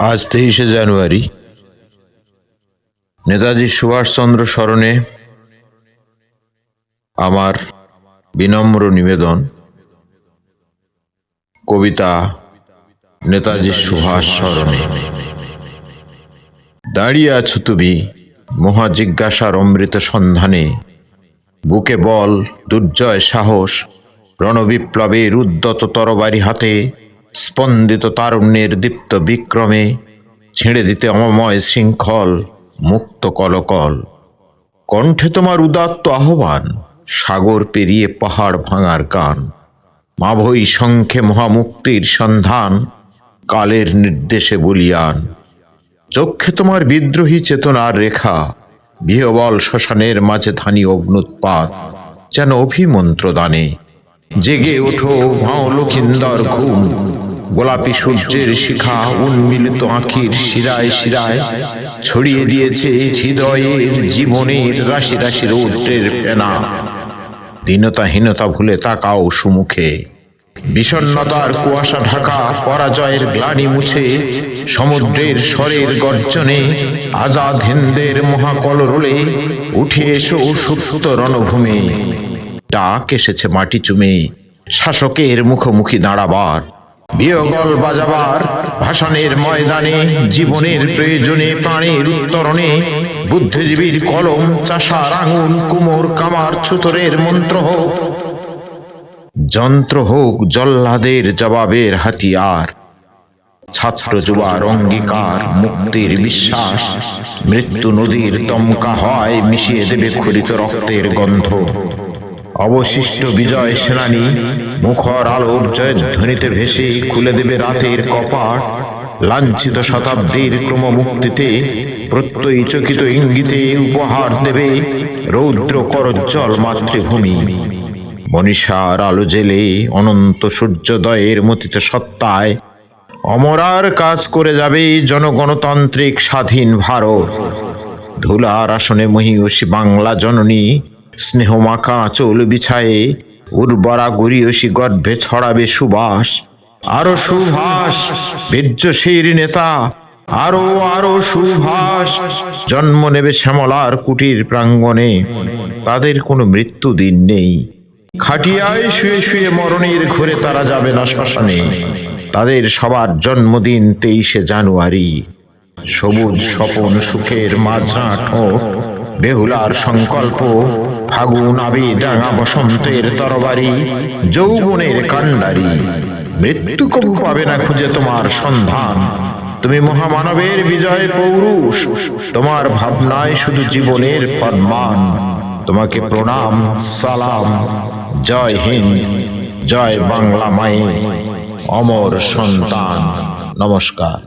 আজ 23শে জানুয়ারি নেতাজি সুভাষচন্দ্র স্মরণে আমার বিনম্র নিবেদন। কবিতা নেতাজি সুভাষ স্মরণে। দাঁড়িয়ে আছো তুমি মহা জিজ্ঞাসার অমৃত সন্ধানে, বুকে বল দুর্জয় সাহস, রণবিপ্লবের উদ্যত তরবারি হাতে, স্পন্দিত তারুণ্যের দীপ্ত বিক্রমে, ছিঁড়ে দিতে অমময় শৃঙ্খল মুক্ত কলকল। কণ্ঠে তোমার উদাত্ত আহ্বান, সাগর পেরিয়ে পাহাড় ভাঙার গান, মাভৈ শঙ্খে মহামুক্তির সন্ধান, কালের নির্দেশে বলিয়ান। চক্ষে তোমার বিদ্রোহী চেতনার রেখা, বিহবল শ্মশানের মাঝে ধানি অগ্নুৎপাত, যেন অভিমন্ত্র দানে। জেগে ওঠো ভাও লক্ষিন্দর ঘুম, গোলাপি সূর্যের শিখা উন্মিলিত আঁখির শিরায় শিরায় ছড়িয়ে দিয়েছে হৃদয়ের জীবনের রাশি রাশি রৌদ্রের ফেনা। দীনতাহীনতা ভুলে তাকাও সুমুখে, বিষণ্ণতার কুয়াশা ঢাকা পরাজয়ের গ্লানি মুছে, সমুদ্রের স্বরের গর্জনে আজাদ হিন্দের মহাকলরোলে উঠে এসো সুপ্ত রণভূমে। ডাক এসেছে মাটি চুমে শাসকের মুখোমুখি দাঁড়াবার, বিয়গল বাজাবার ভাষণের ময়দানে, জীবনের প্রয়োজনে প্রাণের উত্তরণে। বুদ্ধিজীবীর কলম, চাষার আঙুল, কুমোর কামার ছুতরের মন্ত্র হোক, যন্ত্র হোক জল্লাদের জবাবের হাতিয়ার। ছাত্র যুবার অঙ্গীকার, মুক্তির বিশ্বাস, মৃত্যু নদীর দমকা হয় মিশিয়ে দেবে খরিত রক্তের গন্ধ। অবশিষ্ট বিজয় সেনানী মুখর আলোক জয়ধ্বনিতে ভেসে খুলে দেবে রাতের কপাট। লাঞ্ছিত শতাব্দীর ক্রমমুক্তিতে প্রত্যয়ী চকিত ইঙ্গিতে উপহার দেবে রৌদ্র করজ্জ্বল মাতৃভূমি। মনীষার আলো জেলে অনন্ত সূর্যোদয়ের মতিত সত্তায় অমরার কাজ করে যাবে জনগণতান্ত্রিক স্বাধীন ভারত। ধুলার আসনে মহীয়সী বাংলা জননী স্নেহমাখা আঁচল বিছায়ে উর্বরা গরিয়সী গর্ভে ছড়াবে সুবাস। আরো সুভাষ বীর্যশীর নেতা, আরো আরো সুভাষ জন্ম নেবে শ্যামলার কুটির প্রাঙ্গণে। তাদের কোনো মৃত্যু দিন নেই, খাটিয়ায় শুয়ে শুয়ে মরণের ঘরে তারা যাবে না শ্মশানে। তাদের সবার জন্মদিন 23শে জানুয়ারি। সবুজ স্বপন সুখের মাঝরা ঠোঁট, বেহুলার সংকল্প, ফাগুন আবি ডাঙা বসন্তের তরবারি, যৌবনের কাণ্ডারি। মৃত্যু কবু পাবে না খুঁজে তোমার সন্ধান, তুমি মহামানবের বিজয় পৌরুষ। তোমার ভাবনায় শুধু জীবনের সম্মান। তোমাকে প্রণাম, সালাম, জয় হিন্দ, জয় বাংলা মায়ে, অমর সন্তান। নমস্কার।